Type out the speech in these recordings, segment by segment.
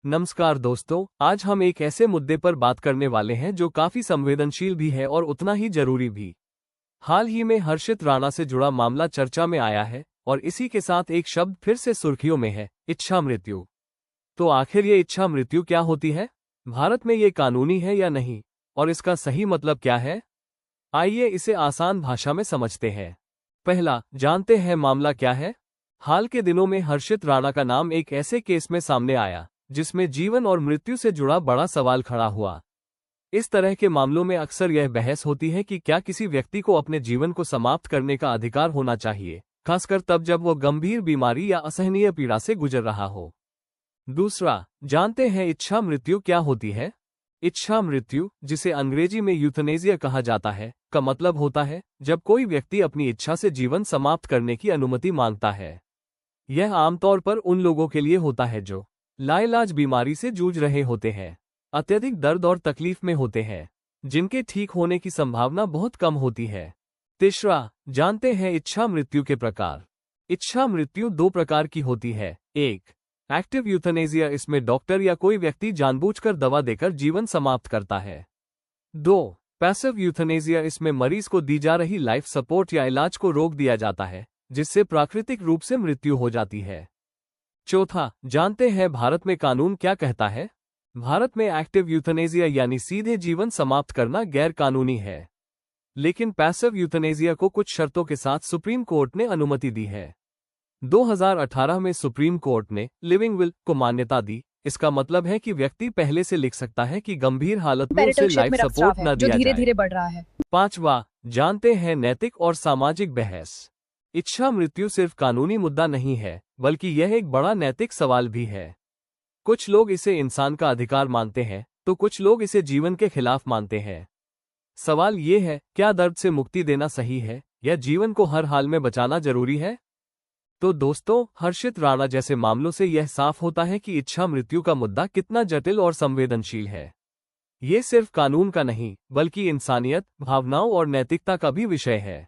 नमस्कार दोस्तों, आज हम एक ऐसे मुद्दे पर बात करने वाले हैं जो काफी संवेदनशील भी है और उतना ही जरूरी भी। हाल ही में हर्षित राणा से जुड़ा मामला चर्चा में आया है और इसी के साथ एक शब्द फिर से सुर्खियों में है, इच्छा मृत्यु। तो आखिर ये इच्छा मृत्यु क्या होती है? भारत में ये कानूनी है या नहीं, और इसका सही मतलब क्या है? आइए इसे आसान भाषा में समझते हैं। पहला, जानते हैं मामला क्या है। हाल के दिनों में हर्षित राणा का नाम एक ऐसे केस में सामने आया जिसमें जीवन और मृत्यु से जुड़ा बड़ा सवाल खड़ा हुआ। इस तरह के मामलों में अक्सर यह बहस होती है कि क्या किसी व्यक्ति को अपने जीवन को समाप्त करने का अधिकार होना चाहिए, खासकर तब जब वो गंभीर बीमारी या असहनीय पीड़ा से गुजर रहा हो। दूसरा, जानते हैं इच्छा मृत्यु क्या होती है। इच्छा मृत्यु, जिसे अंग्रेजी में यूथनेसिया कहा जाता है, का मतलब होता है जब कोई व्यक्ति अपनी इच्छा से जीवन समाप्त करने की अनुमति मांगता है। यह आमतौर पर उन लोगों के लिए होता है जो लाइलाज बीमारी से जूझ रहे होते हैं, अत्यधिक दर्द और तकलीफ में होते हैं, जिनके ठीक होने की संभावना बहुत कम होती है। तीसरा, जानते हैं इच्छा मृत्यु के प्रकार। इच्छा मृत्यु दो प्रकार की होती है। एक, एक्टिव यूथनेसिया, इसमें डॉक्टर या कोई व्यक्ति जानबूझकर दवा देकर जीवन समाप्त करता है। दो, पैसिव यूथनेसिया, इसमें मरीज को दी जा रही लाइफ सपोर्ट या इलाज को रोक दिया जाता है, जिससे प्राकृतिक रूप से मृत्यु हो जाती है। चौथा, जानते हैं भारत में कानून क्या कहता है। भारत में एक्टिव यूथनेसिया यानी सीधे जीवन समाप्त करना गैर कानूनी है, लेकिन पैसिव यूथनेसिया को कुछ शर्तों के साथ सुप्रीम कोर्ट ने अनुमति दी है। 2018 में सुप्रीम कोर्ट ने लिविंग विल को मान्यता दी। इसका मतलब है कि व्यक्ति पहले से लिख सकता है कि गंभीर हालत में उसे लाइफ सपोर्ट न दिया धीरे धीरे बढ़ रहा है। पांचवा, जानते हैं नैतिक और सामाजिक बहस। इच्छा मृत्यु सिर्फ कानूनी मुद्दा नहीं है, बल्कि यह एक बड़ा नैतिक सवाल भी है। कुछ लोग इसे इंसान का अधिकार मानते हैं, तो कुछ लोग इसे जीवन के खिलाफ मानते हैं। सवाल ये है, क्या दर्द से मुक्ति देना सही है या जीवन को हर हाल में बचाना जरूरी है? तो दोस्तों, हर्षित राणा जैसे मामलों से यह साफ होता है कि इच्छा मृत्यु का मुद्दा कितना जटिल और संवेदनशील है। ये सिर्फ कानून का नहीं, बल्कि इंसानियत, भावनाओं और नैतिकता का भी विषय है।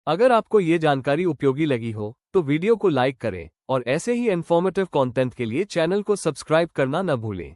अगर आपको ये जानकारी उपयोगी लगी हो तो वीडियो को लाइक करें और ऐसे ही इन्फॉर्मेटिव कंटेंट के लिए चैनल को सब्सक्राइब करना न भूलें।